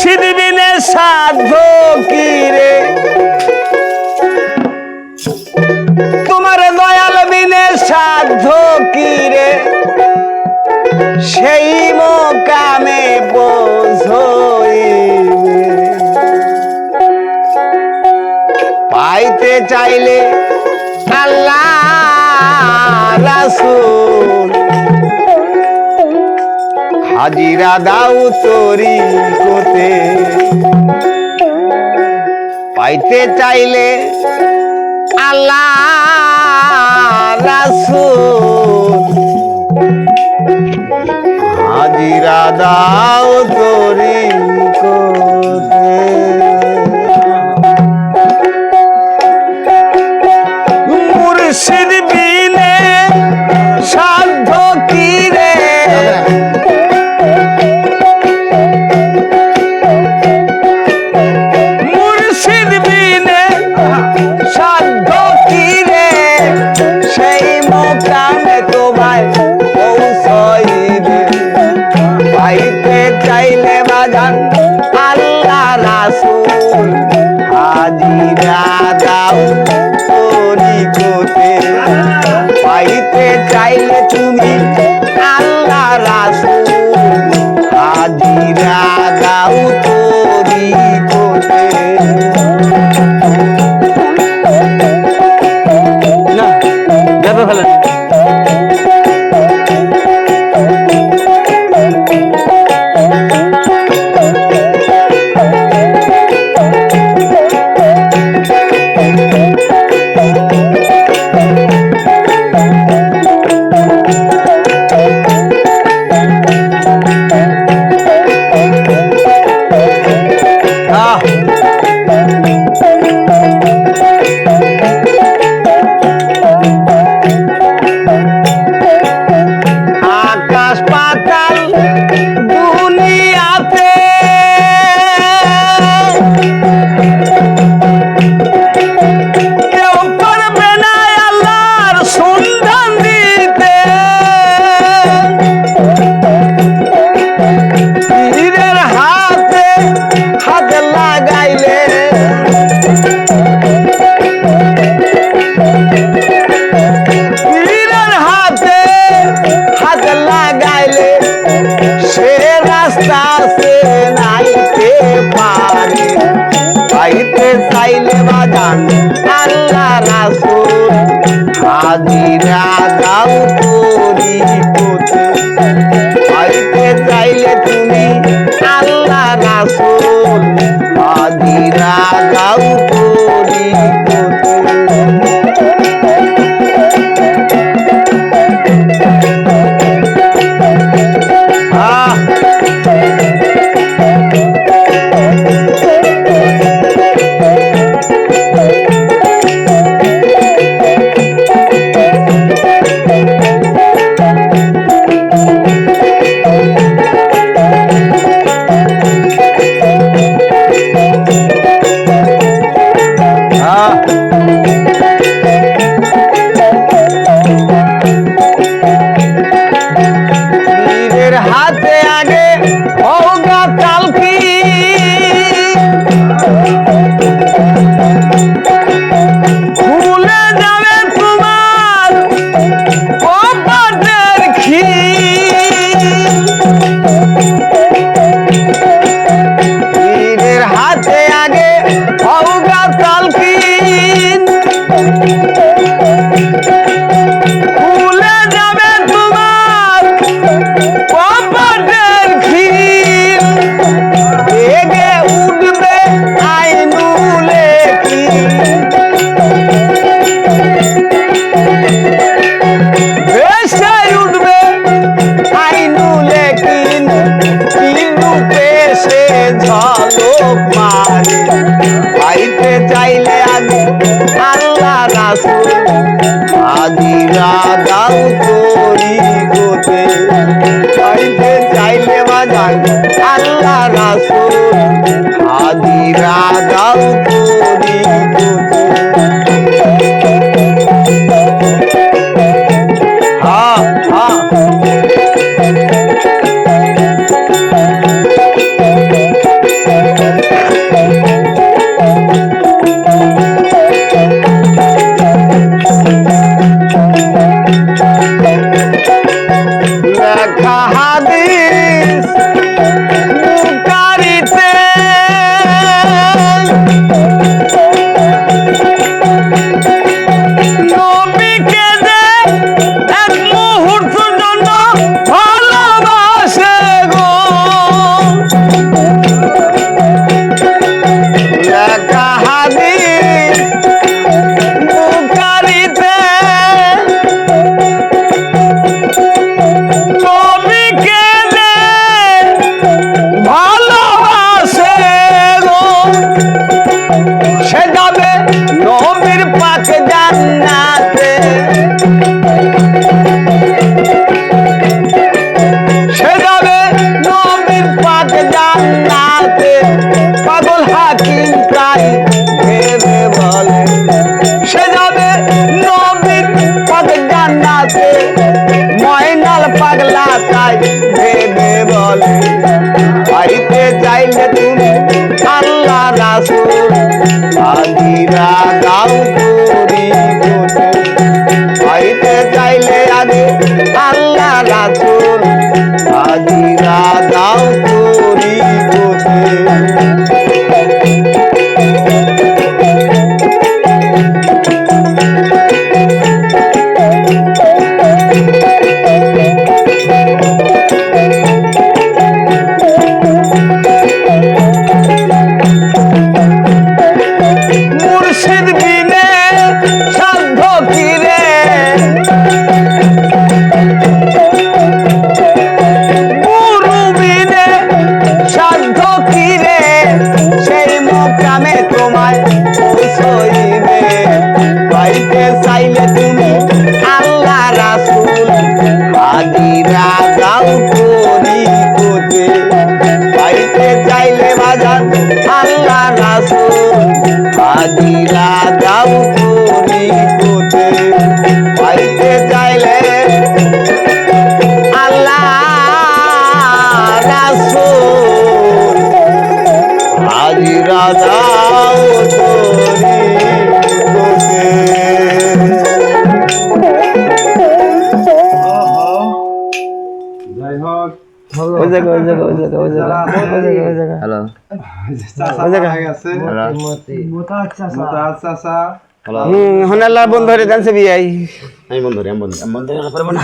মুর্শিদ বিনে সাধ্য কি রে, তোমার দয়াল বিনে সাধ্য কি রে, সেই মোকামে পৌঁছইবে। পাইতে চাইলে আল্লাহ রাসূল, হাজিরা দাও তরিকতে। পাইতে চাইলে আল্লাহ রাসূল, হাজিরা দাও তরিকতে। মুর্শিদ বিনে সাধ্য কি রে, মুর্শিদ বিনে সাধ্য কি রে, সেই মোকামে তোমায় পৌঁছইবে। পাইতে চাইলে বাজান আল্লাহ রাসূল, হাজিরা দাও তরিকতে। পাইতে চাইলে তুমি আল্লাহ রাসূল, হাজিরা দাও তরিকতে। না যাবে ভালো চাইলে বাজান আল্লাহ রাসূল, হাজিরা দাও তরিকতে। পাইতে চাইলে তুমি আল্লাহ রাসূল, হাজিরা দাও তরিকতে। হাতে আগে হোগা কালকি, খুলে যাবে তোমার কপাটের খির। হাতে আগে হোগা কালকি, খুলে যাবে তোমার কপাটের খির। বেগে উঠবে আইনুলে কি, ভেসে উঠবে আইনুলে কিন, রূপে সে ঝলক মারে। পাইতে চাইলে আগে আল্লাহ রাসূল, হাজিরা দাও তরিকতে। পাইতে চাইলে বাজান আল্লাহ রাসূল, হাজিরা দাও তরিকতে। হ্যাঁ হ্যাঁ যাবে পাগল হাকিম তাই ভেবে বলে সে যাবে নবীর পথে জান্নাতে ময়নাল পাগলা তাই ভেবে বলে পাইতে চাইলে তুমি আল্লাহ রাসূল হাজিরা দাও করি পাইতে চাইলে আগে আল্লাহ রাসূল হাজিরা দাও করি মুর্শিদ বিনে সাধ্য কিরে গুরু বিনে সাধ্য কিরে সেই মুকামে তোমায় পৌঁছইবে পাইতে চাইলে তুমি আল্লাহ রাসূল হাজিরা দাও করি কোতে পাইতে চাইলে বাজান আল্লাহ রাসূল হাজিরা দাও করি কোতে পাইতে চাইলে আল্লাহ রাসূল হাজিরা দাও করি কোতে যাই হোক ওই জায়গা হ্যালো হনাল্লাহ বন্ধ হয়ে যাচ্ছে বিয়াই আমি বন্ধ রে আমি বন্ধ